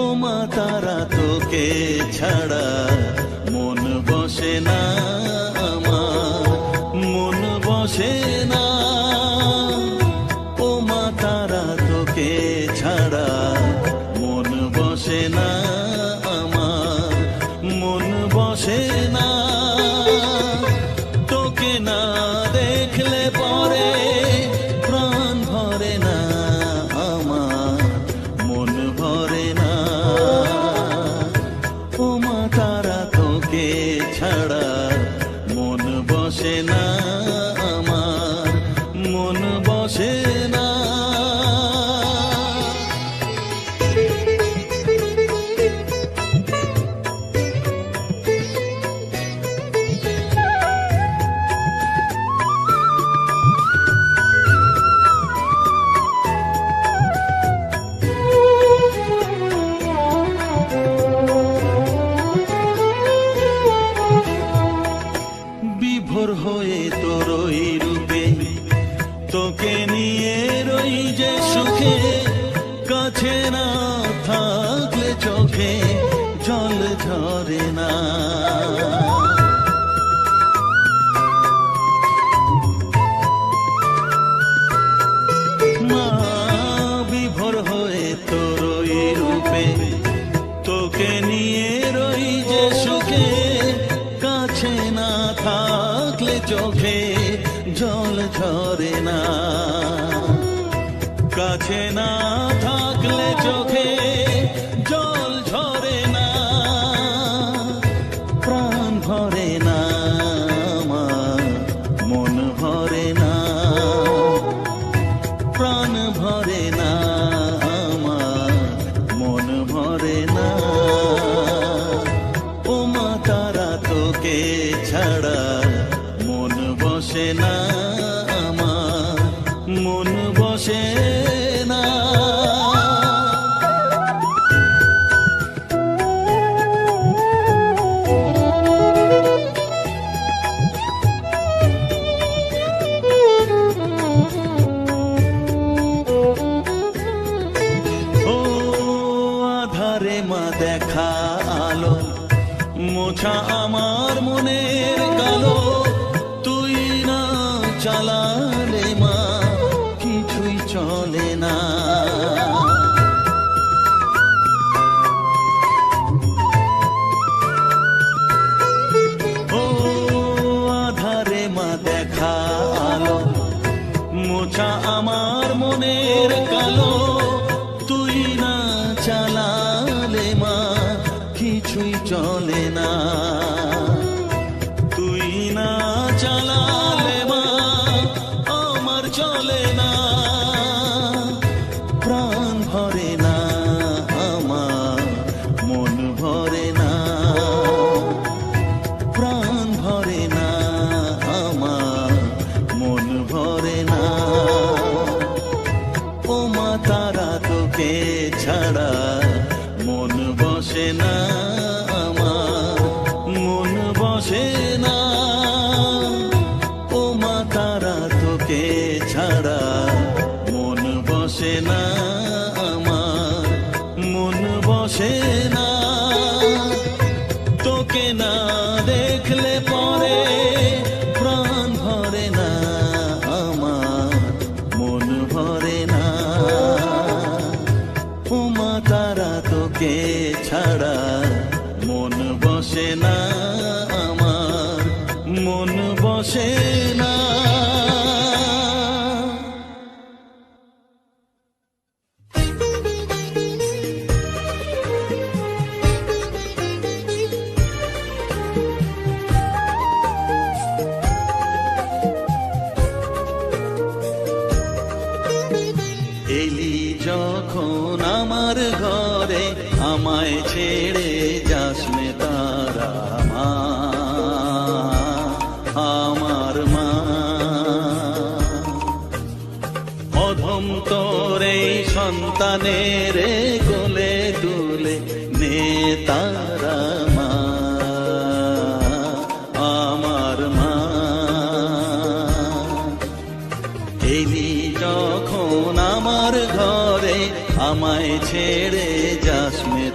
ও মা তারা তোকে ছাড়া মন বসে না আমার, মন বসে না। ও মা তারা তোকে ছাড়া মন বসে না আমার, মন বসে না। তোকে না দেখলে পরে প্রাণ ভরে না আমার, মন ভরে না। ও মা তারা তোকে ছাড়া মন বসে না আমার, মন বসে না। বিভোর হয়ে তোর ওই রূপে তোকে নিয়ে রই যে সুখে, কাছে না থাকলে চোখে জল ঝরে না। মা বিভোর হয়ে তোর ওই রূপে তোকে নিয়ে রই যে সুখে, কাছে না থাকলে চোখে জল ঝরে না। কাছে না থাকলে চোখে জল ঝরে না, প্রাণ ভরে না আমার, মন ভরে না, প্রাণ ভরে না আমার, মন ভরে না। ও মা তারা তোকে ছাড়া মন বসে না আমার, মন বসে না। ও আধারে মা দেখা আলো মোছা আমার মনের কালো, তুই না চালালে মা কিছুই চলে না। ও আধারে মা দেখা আলো মোছা আমার মনের কালো, তুই না চালালে মা কিছুই চলে না। তুই না চালালে মা আমার চলে না, প্রাণ ভরে না আমার, মন ভরে না, প্রাণ ভরে না আমার, মন ভরে না। ও মা তারা তোকে ছাড়া মন বসে না আমার, মন বসে না। ও মা তারা তোকে ছাড়া মন বসে না আমার, মন বসে না। তোকে না দেখলে পরে প্রাণ ভরে না আমার, মন ভরে না। ও মা তারা তোকে ছাড়া মন বসে না আমার, মন বসে না। এলি যখন আমার ঘরে আমায় ছেড়ে যাস নে তারা মা, আমার মা। অধম তোর এই সন্তানের কোলে তুলে নে তারা মা, আমার মা। এলি যখন আমার ঘরে আমায় ছেড়ে যাস মে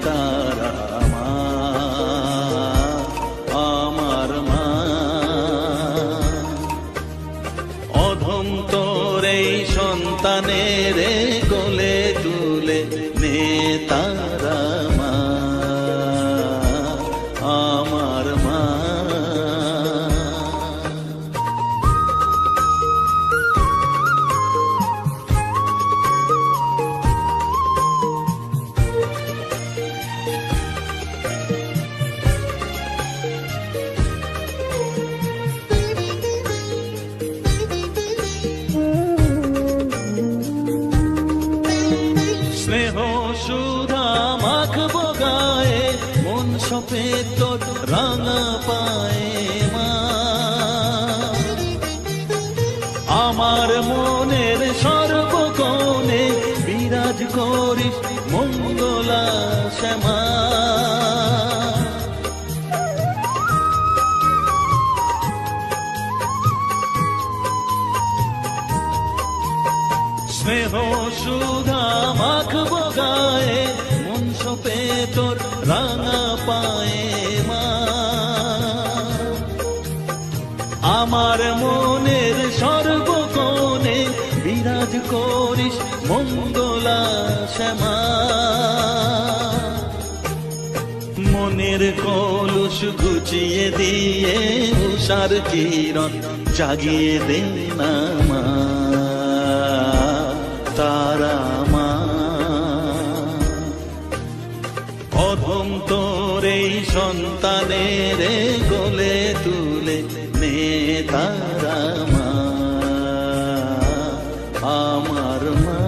সফেদ তোর রাঙা পায়ে মা। আমার মনের সর্বকোণে বিরাজ করিস মঙ্গলা শ্যামা। স্নেহ সুধা মাখবো গায়ে, মন সপে তোর রাঙা পায়ে মা। আমার মনের সর্বকোণে বিরাজ করিস মঙ্গলা শ্যামা। মনের কলুষ ঘুচিয়ে দিয়ে উষার কিরণ জাগিয়ে দে না মা তারা মা। অধম তোর এই সন্তানের কোলে তুলে নে তারা মা আমার মা।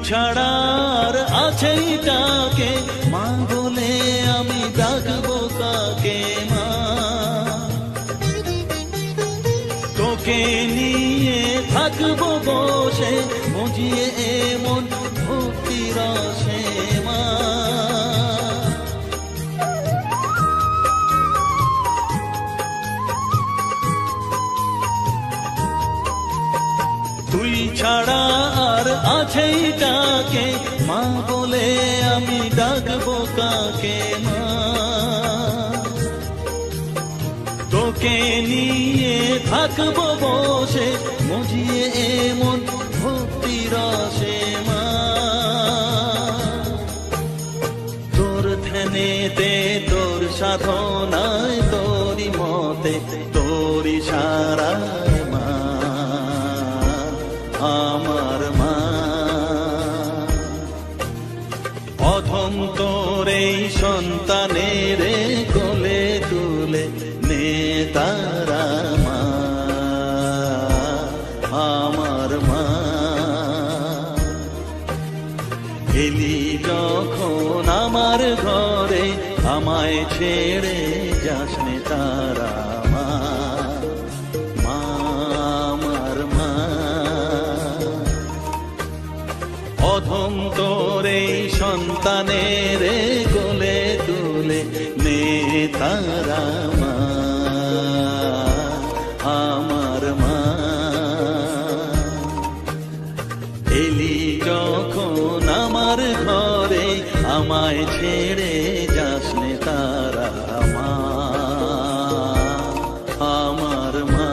ছাড়ার আছেই তাকে মা বলে আমি ডাকবো কাকে মা। তোকে নিয়ে থাকবো বসে মজিয়ে এমন ভক্তি রসে মা। তুই ছাড়া আর আছেই তাকে মা বলে আমি ডাকবো কাকে মা। তোকে নিয়ে থাকবো বসে মজিয়ে এমন ভক্তি রসে মা। তোর ধ্যানেতে তোর সাধনায় তোরি মতে তোরি সারায় মা আমার মা। অধম তোর এই সন্তানের কোলে তুলে নে তারা মা আমার মা। এলি যখন আমার ঘরে আমায় ছেড়ে যাস নে তারা মা মা আমার মা। অধম তোর এই সন্তানের কোলে তুলে নে তারা মা আমার মা। এলি যখন আমার ঘরে আমায় ছেড়ে যাস নে তারা মা আমার মা।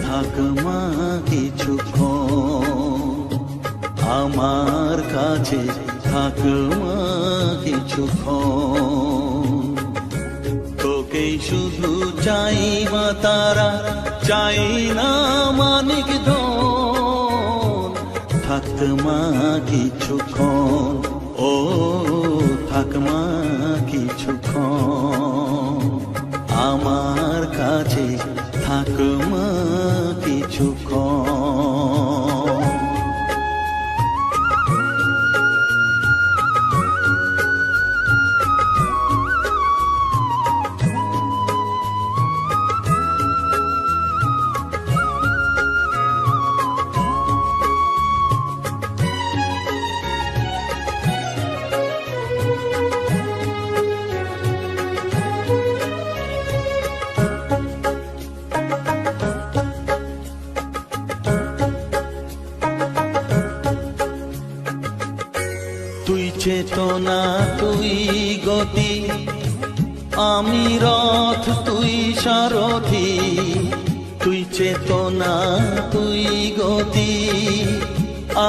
থাক মা কিছুক্ষণ, আমার কাছে থাক মা কিছুক্ষণ। তোকেই শুধু চাই মা তারা, চাই না মানিক ধন। থাক মা কিছুক্ষণ, ও থাক মা কিছুক্ষণ, আমার কাছে থাক মা কিছুক্ষণ। চেতনা তুই গতি, আমি রথ তুই সারথি। তুই চেতনা তুই গতি,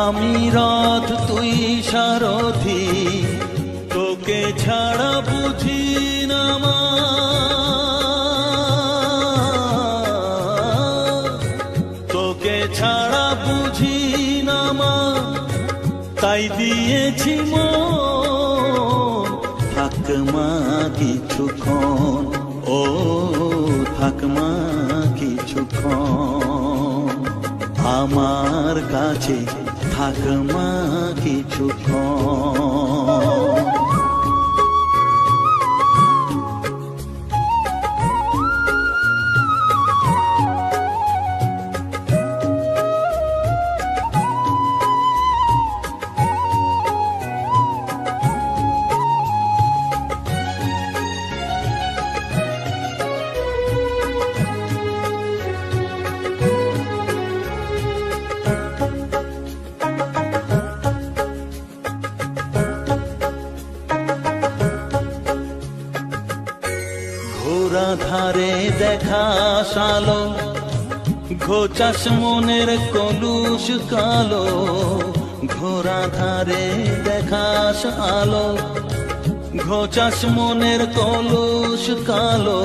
আমি রথ তুই সারথি। তোকে ছাড়া বুঝি না মা, তোকে ছাড়া বুঝি না মা, তাই দিয়েছি মন। থাক মা কিছুক্ষণ, ও থাক মা কিছুক্ষণ, আমার কাছে থাক মা কিছুক্ষণ। ঘোড়া ধারে দেখা সালো, ঘোচাস মনের কলুষ কালো। ঘোড়া ধারে দেখাস আলো, ঘোচাস মনের কলুষ কালো।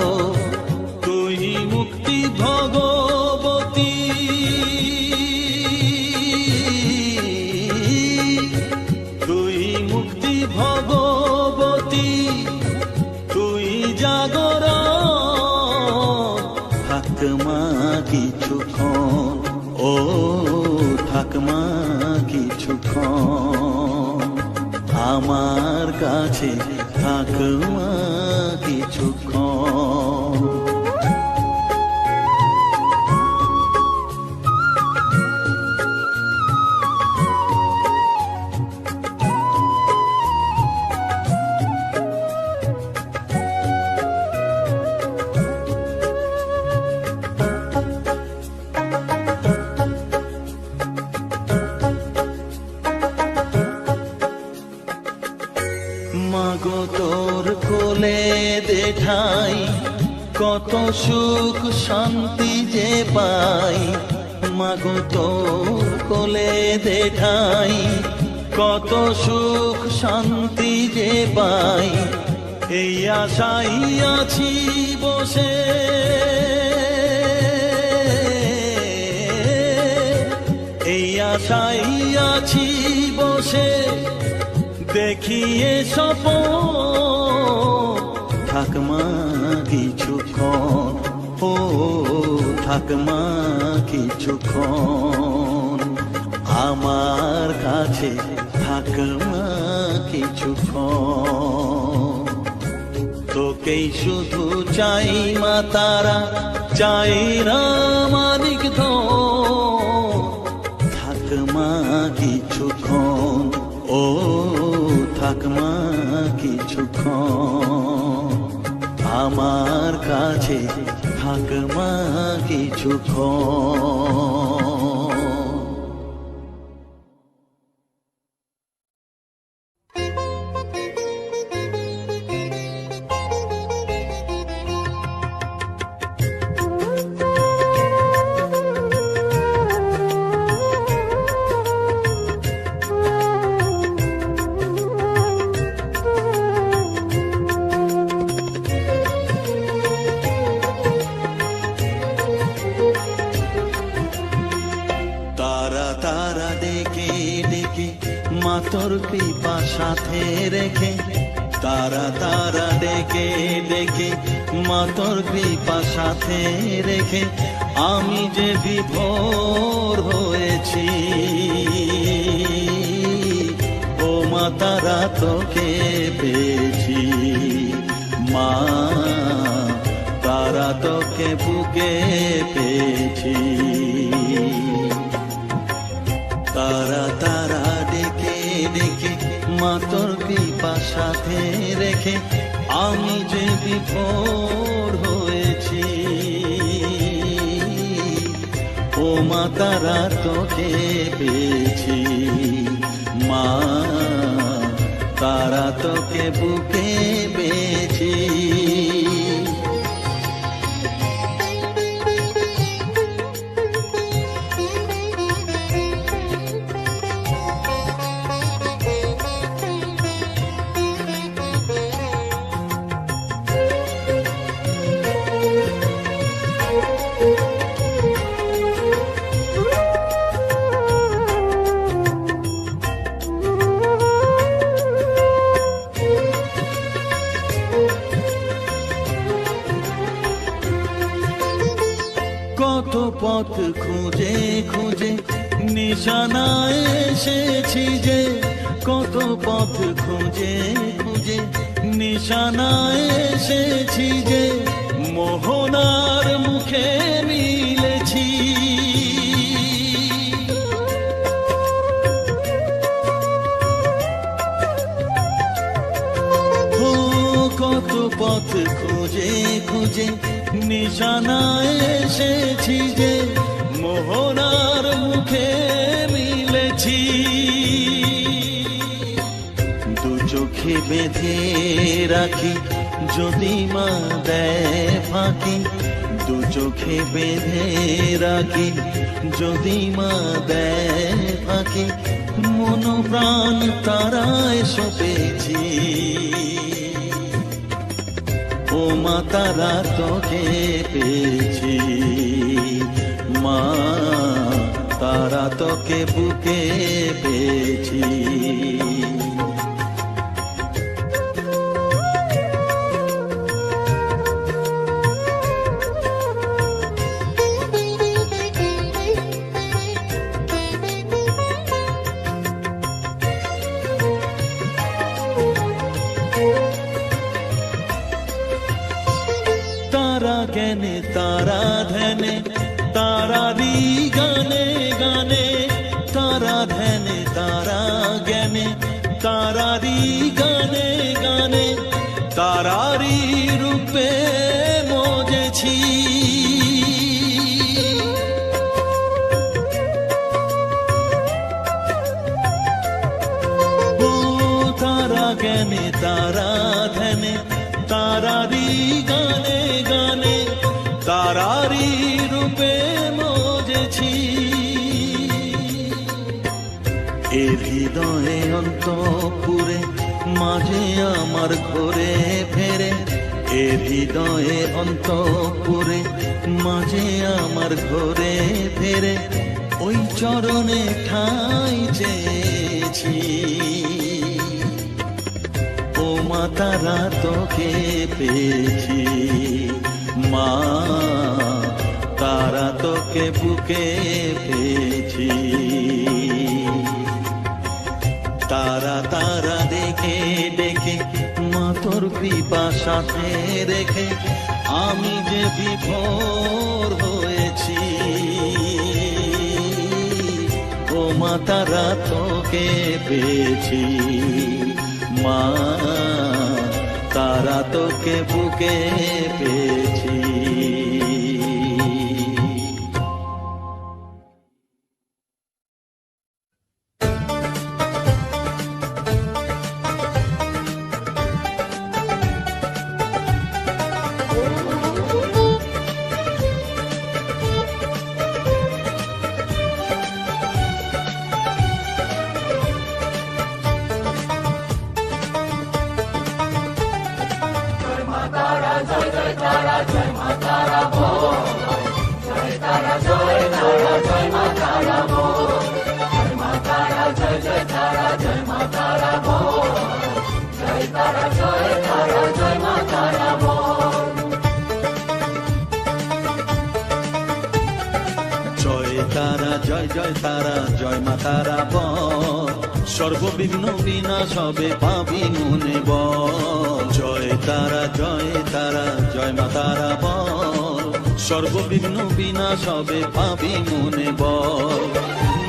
তুই মুক্তি ভগবতী, তুই মুক্তি ভগবতী, তুই জাগর। থাক মা কিছুক্ষণ, ও থাক মা কিছুক্ষণ, আমার কাছে থাক মা কিছুক্ষণ। মাগো তোর কোলে দেখাই, কত সুখ শান্তি যে পাই। মাগো তোর কোলে দেখাই, কত সুখ শান্তি যে পাই। এই আশাই আছি বসে, এই আশাই আছি বসে, দেখিয়ে স্বপন। থাক মা কিছুক্ষণ, ও থাক মা কিছুক্ষণ, আমার কাছে থাক মা কিছুক্ষণ। তোকেই শুধু চাই মা তারা, চাই না মানিক ধন। থাক মা কিছুক্ষণ, ও থাক মা কিছুক্ষণ, আমার কাছে থাক মা কিছুক্ষণ। তোর কৃপা সাথে রেখে, তারা তারা ডেকে ডেকে, মা তোর কৃপা সাথে রেখে, আমি যে বিভোর হয়েছি। ও মা তারা তোকে পেয়েছি, মা তারা তোকে বুকে পেয়েছি। তারা তারা ডেকে ডেকে, মা তোর কৃপা সাথে রেখে, আমি যে বিভোর হয়েছি। ও মা তারা তোকে পেয়েছি, মা তারা তোকে বুকে পেয়েছি। কত পথ খুঁজে খুঁজে নিশানায় এসেছি যে, কত পথ খুঁজে খুঁজে নিশানায় এসেছি যে, মোহনার মুখে মিলেছি। কত পথ খুঁজে খুঁজে নিশানায় এসেছি যে, মোহনার মুখে মিলেছি। দু চোখে বেঁধে রাখি যদি মা দেয় ফাঁকি, দু চোখে বেঁধে রাখি যদি মা দেয় ফাঁকি, মন প্রাণ তারায় সপেছি। ও মা তারা তোকে পেয়েছি, মা তারা তোকে বুকে পেয়েছি। তারা জ্ঞানে তারা ধ্যানে তারারি গানে গানে, তারা ধ্যানে তারা জ্ঞানে তারারি গানে গানে, তারারি রূপে মজেছি। ও তারা জ্ঞানে তারা ধ্যানে তারারি গানে গানে, তারারি রূপে মজেছি। এ হৃদয়ে অন্তঃপুরে মাঝে আমার ঘরে ফেরে, এ হৃদয়ে অন্তঃপুরে মাঝে আমার ঘরে ফেরে, ওই চরণে ঠাঁই চেয়েছি। ও মা তারা তোকে পেয়েছি, মা তারা তোকে বুকে পেয়েছি। তারা তারা দেখে ডেকে মা তোর কৃপা সাথে রেখে আমি যে বিভোর হয়েছি। ও মা তারা তোকে পেয়েছি, মা তারা তোকে বুকে পেয়েছি। জয় জয় তারা জয় মা তারা বল, সর্ববিঘ্ন বিনাশ হবে পাবি মনে বল। জয় তারা জয় মা তারা বল, সর্ববিঘ্ন বিনাশ হবে পাবি মনে বল।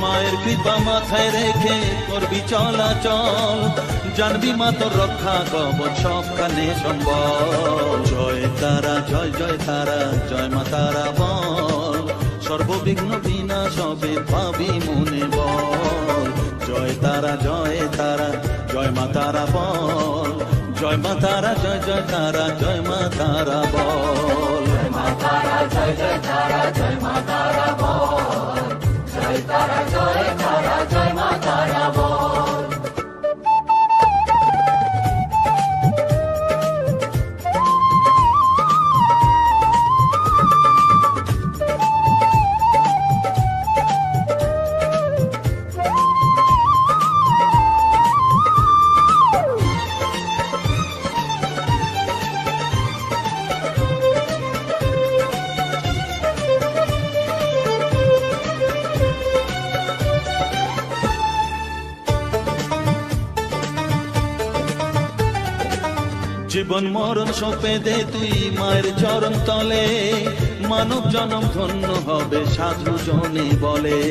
মায়ের কৃপা মাথায় রেখে করবি চলাচল, জানবি মা তোর রক্ষা কবচ সব কানে সম্বল। জয় তারা জয় তারা জয় মা তারা বল, সর্ববিঘ্ন বিনাশ হবে পাবি মনে বল। জয় তারা জয় তারা জয় মা তারা বল, জয় মা তারা জয় জয় তারা জয় মা তারা বল। জয় মা তারা জয় জয় তারা জয় মা তারা বল, জয় তারা জয় তারা জয় মা তারা বল। জীবন মরণ সঁপে দে তুই মায়ের চরণ তলে, মানব জনম ধন্য হবে সাধু জনে বলে।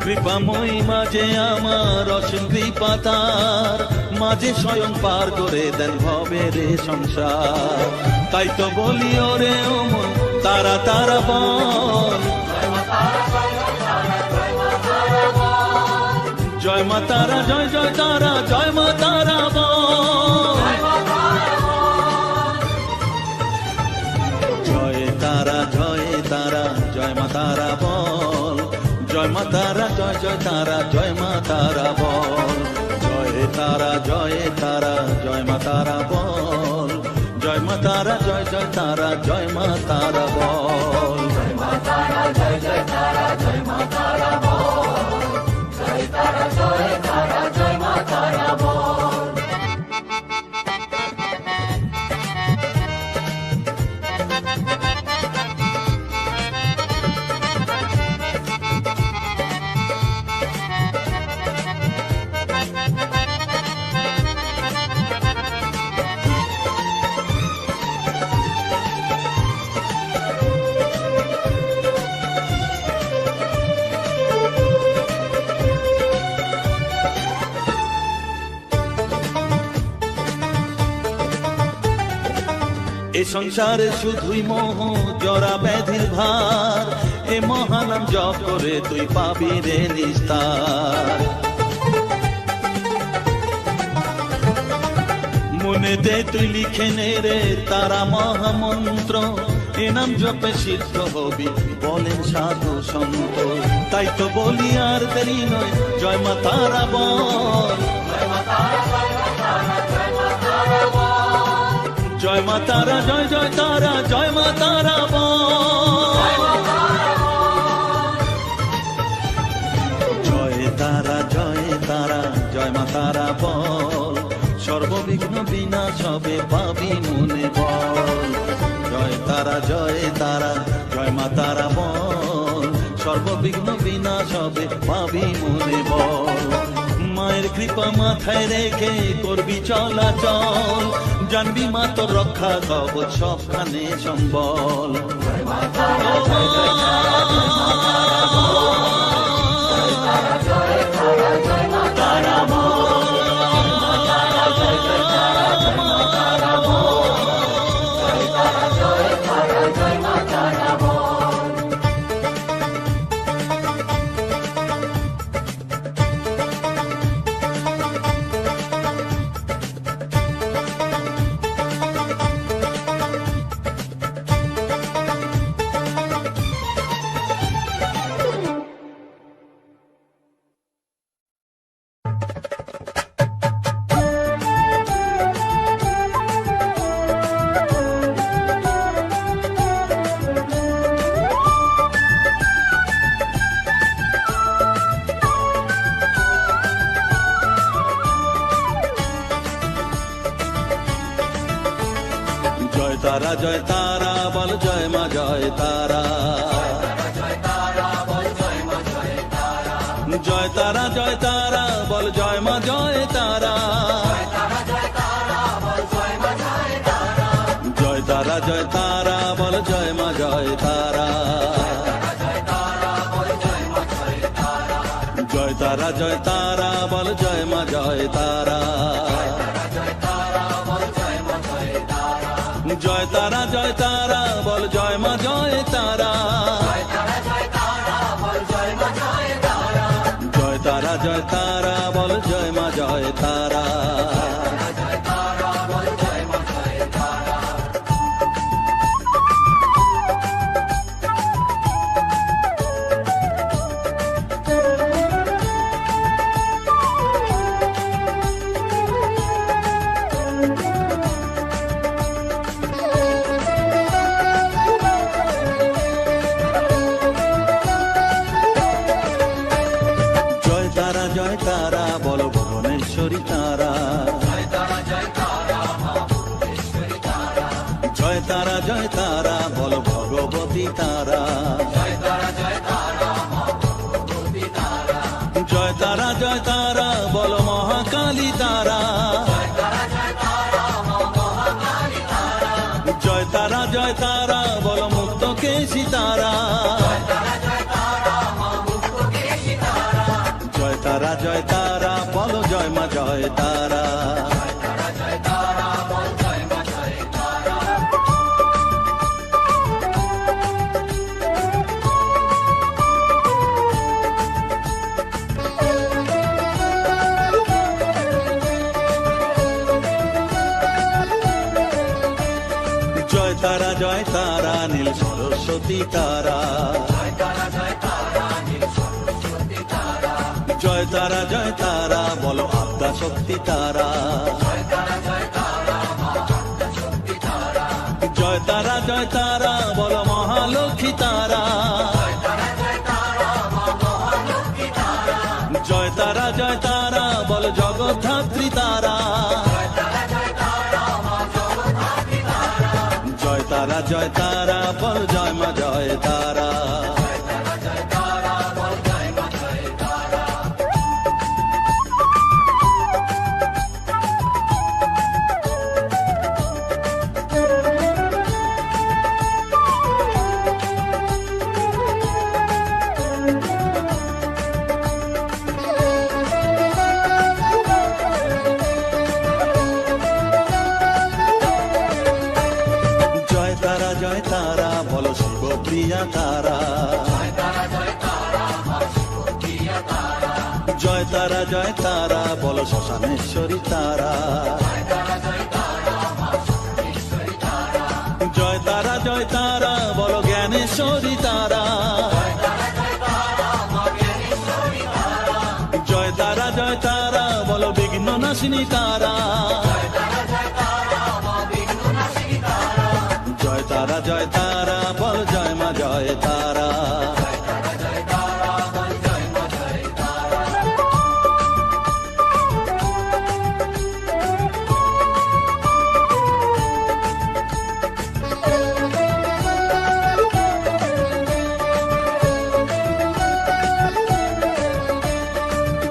কৃপাময়ী মাঝে আমার অসীম কৃপা তার, মাঝে স্বয়ং পার করে দেন ভবের সংসার। তাই তো বলি ওরে ও মন তারা তারা বল, জয় মা তারা জয় জয় তারা জয় মা তারা বল। জয় তারা জয় তারা জয় মা তারা বল, জয় মা তারা জয় জয় তারা জয় মা তারা বল। জয় তারা জয় তারা জয় মা তারা বল, জয় মা তারা জয় জয় তারা জয় মা তারা বল। জয় মা তারা জয় জয় তারা জয় মা তারা বল, জয় তারা জয় তারা জয় মা তারা বল। এ সংসারে শুধুই মোহ জরা ব্যাধির ভার, এ মহানাম জপ করে তুই পাবি রে নিস্তার। মনে দে তুই লিখে নে রে তারা মহামন্ত্র, এ নাম জপে সিদ্ধ হবি বলেন সাধু সন্ত। তাই তো বলি আর দেরি নয় জয় মা তারা বল, জয় মা তারা জয় জয় তারা জয় মা তারা বল। জয় তারা জয় তারা জয় মা তারা বল, সর্ববিঘ্ন বিনাশ হবে পাবি মনে বল। জয় তারা জয় তারা জয় মা তারা বল, সর্ববিঘ্ন বিনাশ হবে পাবি মনে বল। মায়ের কৃপা মাথায় রেখে করবি চলাচল, জানবি মা তোর রক্ষা কবচ সবখানে সম্বল। জয় মা তারা জয় জয় তারা জয় মা তারা বল, জয় তারা জয় তারা জয় মা তারা বল। জয় মা তারা জয় জয় তারা জয় মা তারা বল, জয় তারা জয় তারা জয় মা তারা বল। তারা জয় তারা বল জয় মা জয় তারা, জয় তারা বল জয় মা জয় তারা, জয় তারা জয় তারা বল জয় মা জয় তারা, জয় তারা জয় তারা বল জয় মা জয় তারা, জয় তারা জয় তারা বল জয় মা জয় তারা, জয় তারা জয় তারা বল জয় মা জয় তারা, জয় তারা জয় তারা বল জয় মা জয় তারা। জয় তারা বল ভুবনেশ্বরী তারা, জয় তারা জয় তারা বল ভগবতী তারা, জয় তারা জয় তারা বল মহাকালী তারা, জয় তারা জয় তারা বল মুক্তকেশী তারা, জয় তারা জয় তারা বল জয় মা জয় তারা। জয় তারা জয় তারা নীল সরস্বতী তারা, জয় তারা জয় তারা বলো আদ্যা শক্তি তারা, জয় তারা জয় তারা বলো মহালক্ষ্মী তারা, জয় তারা জয় তারা বলো জগদ্ধাত্রী তারা, জয় তারা জয় তারা বল জয় মা জয় তারা। জয় তারা বলো শিবপ্রিয়া তারা, জয় তারা জয় তারা বলো শ্মশানেশ্বরী তারা, জয় তারা জয় তারা বলো জ্ঞানেশ্বরী তারা, জয় তারা জয় তারা বলো বিঘ্ন নাশিনী তারা, জয় তারা জয় তারা বল জয় মা জয় তারা।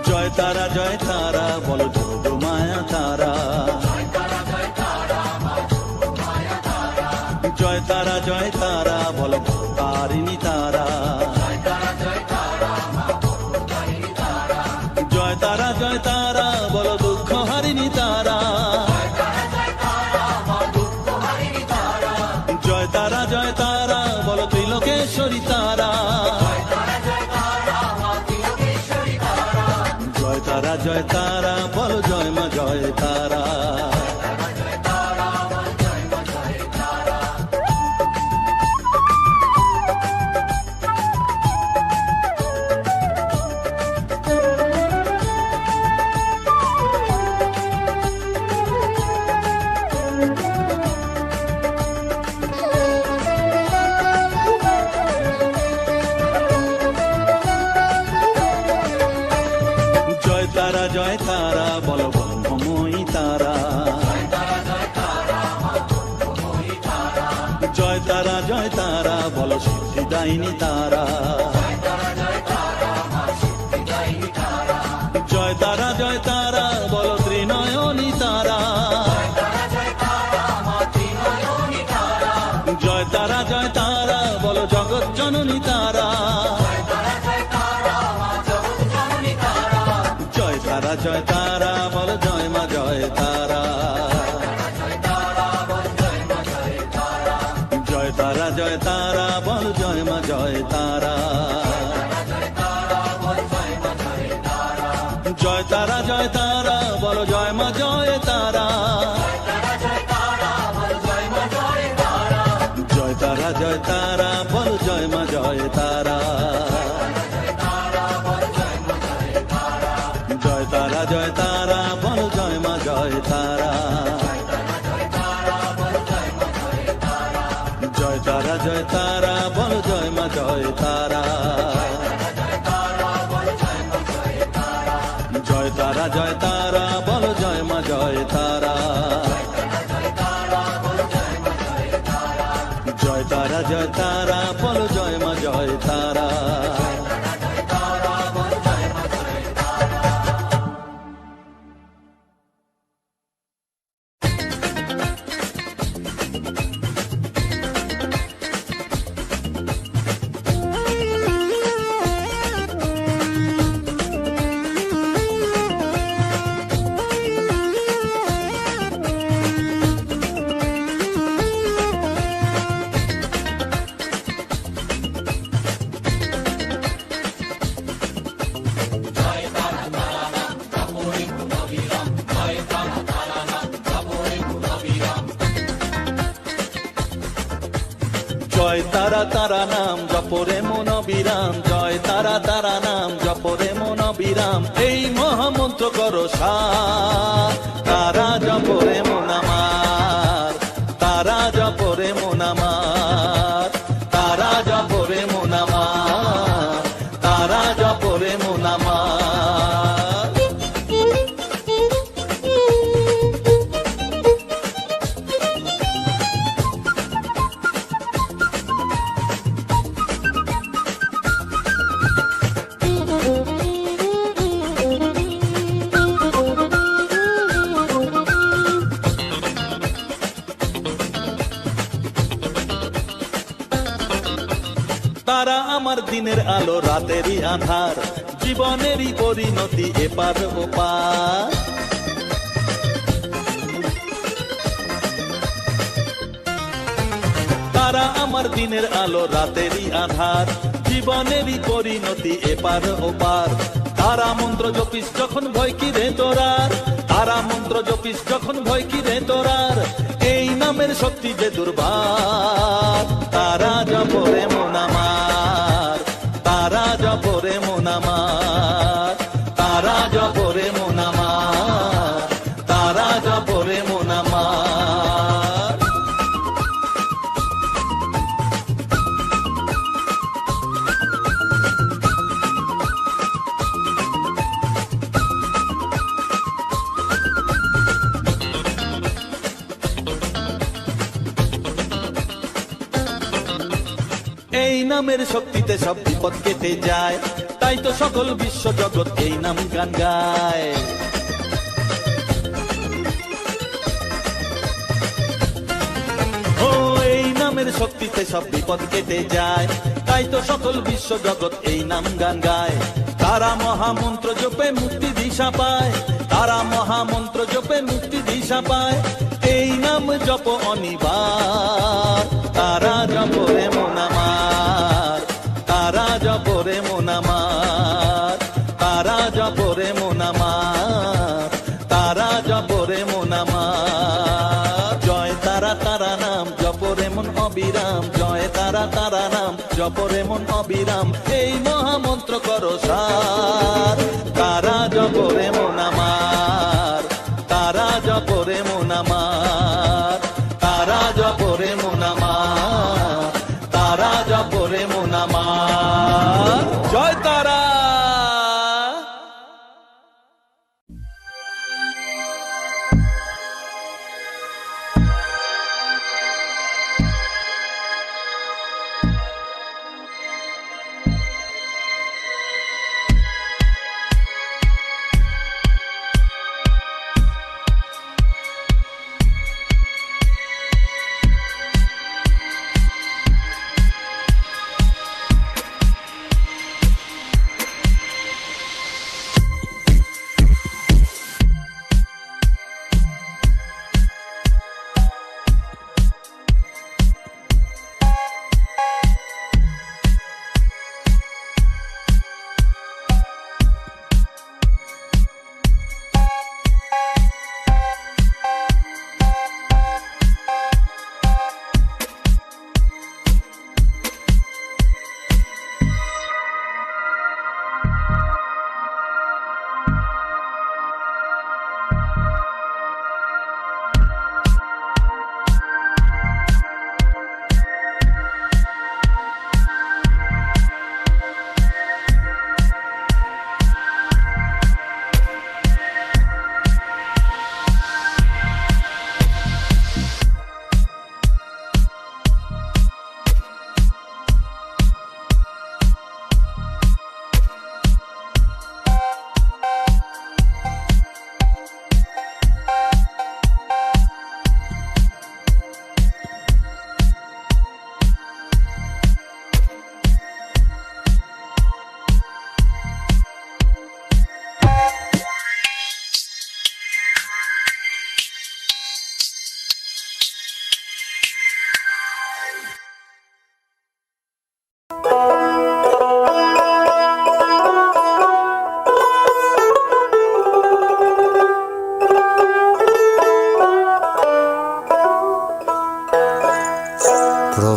জয় তারা জয় তারা বল যোগ মায়া তারা, জয় তারা জয় তারা বলো তারিণী তারা, জয় তারা জয় তারা বলো দুঃখ হারিণী তারা, জয় তারা জয় তারা বলো ত্রিলোকেশ্বরী তারা, জয় তারা জয় তারা বলো জয় মা জয় তারা। তারা জয় তারা বল ব্রহ্মময়ী তারা, জয় তারা জয় তারা বল সিদ্ধিদায়িনী তারা, জয় তারা জয় তারা বল ত্রিনয়নী তারা, জয় তারা জয় তারা বল জগৎ জননী তারা, জয় তারা জয় তারা বল জয় মা জয় তারা। জয় মা জয় তারা, জয় তারা জয় তারা বল জয় মা জয় তারা, জয় তারা জয় তারা বল জয় মা জয় তারা, জয় তারা জয় তারা বল জয় মা জয় তারা, জয় তারা জয় তারা বল জয় মা জয় তারা, জয় তারা জয় তারা বল জয় মা জয় তারা। জয় তারা তারা নাম জপরে মন বিরাম, জয় তারা তারা নাম জপরে মন বিরাম, এই মহামন্ত্র করো সার, তারা জপরে মন আমার, তারা জপরে মন আমার, তারা জপরে মন আমার, তারা জপরে মন আমার। তারা আমার দিনের আলো রাতেরই আধার, জীবনেরই পরিণতি এপার ওপার, তারা আমার দিনের আলো রাতেরই আধার, জীবনেরই পরিণতি এপার ওপার, তারা মন্ত্র জপিস যখন ভয় কি রে তোরার, তারা মন্ত্র জপিস যখন ভয় কি রে তোরার, এই নামের শক্তি যে দুর্বার, তারা জপরে মন আমার, তারা জপরে মন আমার, তারা জপরে মন আমার, তারা জপরে মন আমার। এই নামের শক্তিতে সব বিপদ কেটে যায়, তাই তো সকল বিশ্ব জগৎ এই নাম গান গায়। ও এই নামের শক্তিতে সব বিপদ কেটে যায়, তাই তো সকল বিশ্ব জগৎ এই নাম গান গায়। তারা মহামন্ত্র জপে মুক্তি দিশা পায়, তারা মহামন্ত্র জপে মুক্তি দিশা পায়, এই নাম জপ অনিবার, তারা জপরে মন আমার, তারা জপরে মন আমার, তারা জপরে মন আমার, তারা জপরে মন আমার। জয় তারা তারা নাম জপরে মন অবিরাম, জয় তারা তারা নাম জপরে মন অবিরাম, এই মহামন্ত্র করো সার, তারা জপরে মন আমার, তারা জপরে মন আমার, তারা জপরে মন আমার, তারা জপরে মন আমার। জয় তারা।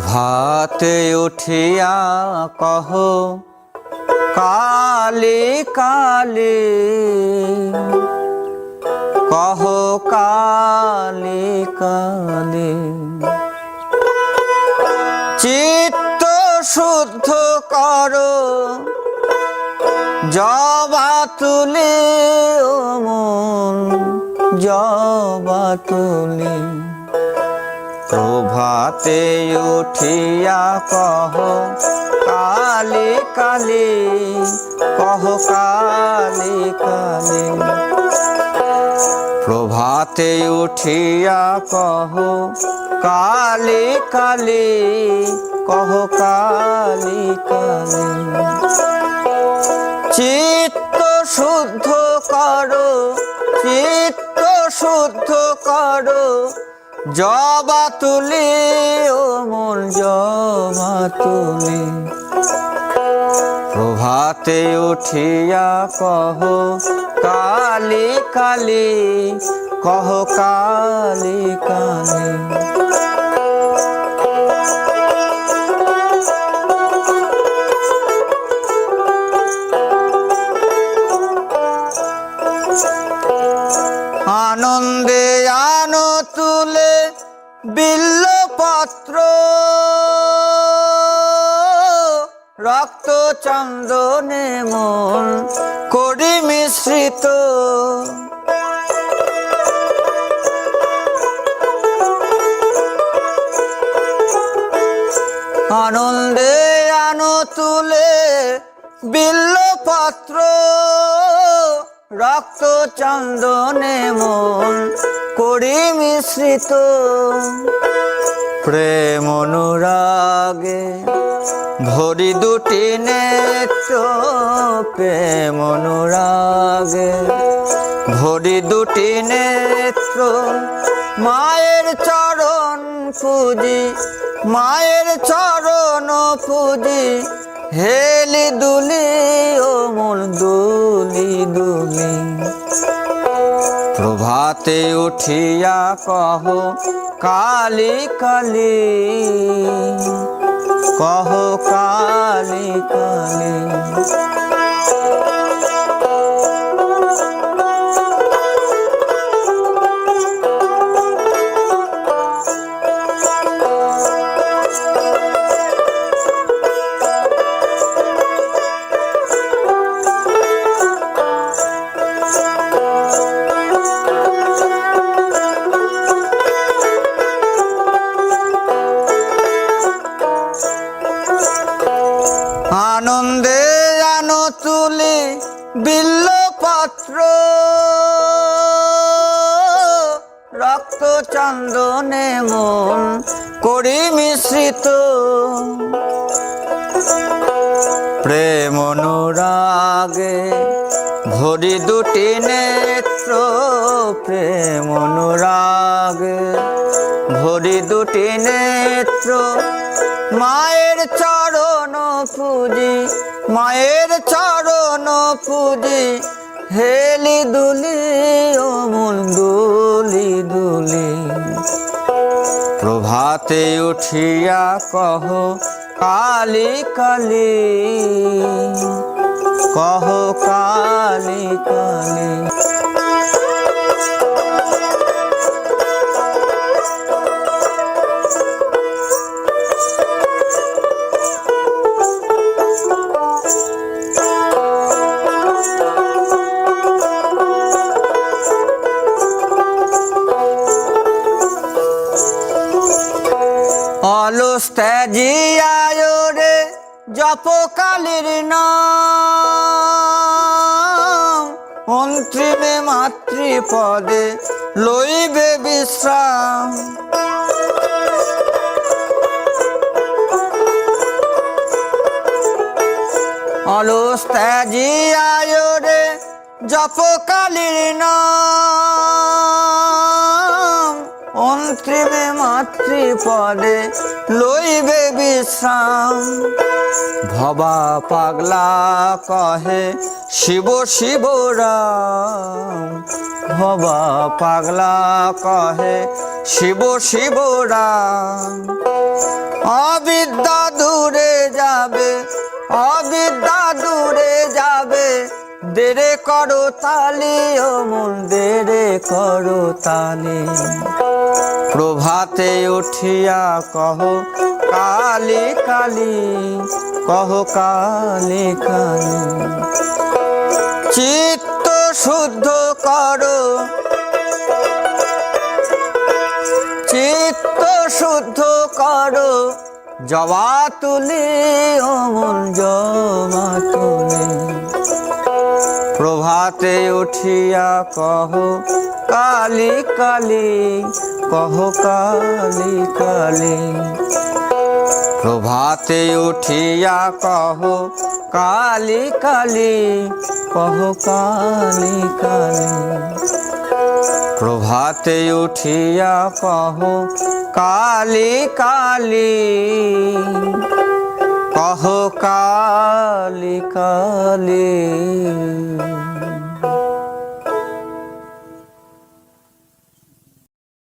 প্রভাতে উঠিয়া কহ কালি কালি, কহ কালি কালি। চিত্ত শুদ্ধ করো জবা তুলি, ও মন জবা তুলি। প্রভাতে উঠিয়া কহ কালি কালি, কহ কালি কালি। প্রভাতে উঠিয়া কহ কালি কালি, কহ কালি কালি। চিত্ত শুদ্ধ করো, চিত্ত শুদ্ধ করো জবা তুলি, ও মন জবা তুলি। প্রভাতে উঠিয়া কহ কালি কালি, কহ কালি কালি। আনন্দে আনো তুলে বিল্লপত্র, রক্ত চন্দনে মন করি মিশ্রিত। আনন্দে আনো তুলে বিল্লপত্র, রক্ত চন্দনে মন করি মিশ্রিত। প্রেম অনুরাগে ভরি দুটি নেত্র, প্রেম অনুরাগে ভরি দুটি নেত্র। মায়ের চরণ পুজি, মায়ের চরণ পুজি, হেলি দুলি, ও মন দুলি দুলি। প্রভাতে উঠিয়া কহ কালি কালি, কহ কালি কালি। আনন্দে আনো তুলি বিল্লপত্র, রক্ত চন্দনে মন করি মিশ্রিত। প্রেম অনুরাগে ভরি দুটি নেত্র, প্রেম অনুরাগে ভরি দুটি নেত্র। মায়ের চরণ পুজি, মায়ের চরণ পুজি, হেলি দুলি, ও মন দুলি দুলি। প্রভাতে উঠিয়া কহ কালি কালি, কহ কালি কালি। অলস ত্যাজিয়ায় রে জপ কালীর নাম, অন্তিমে মাতৃপদে লইবে বিশ্রাম। অলস ত্যাজিয়ায় রে জপ কালীর নাম, অন্তিমে মাতৃপদে লইবে বিশ্রাম। ভবা পাগলা কহে শিব শিব রাম, ভবা পাগলা কহে শিব শিব রাম। অবিদ্যা দূরে যাবে, অবিদ্যা দূরে যাবে, দেরে করো তালি ও মন, দেরে করো তালি। প্রভাতে উঠিয়া কহ কালি কালি, কহ কালি কালি। চিত্ত শুদ্ধ করো, চিত্ত শুদ্ধ করো, জবা তুলি ও মন, জবা তুলি। প্রভাতে উঠিয়া কহ কালি কালি, কহ কালি কালি। প্রভাতে উঠিয়া কহ কালি কালি, কহ কালি কালি। প্রভাতে উঠিয়া কহ কালি কালি, কহ কালি কালি।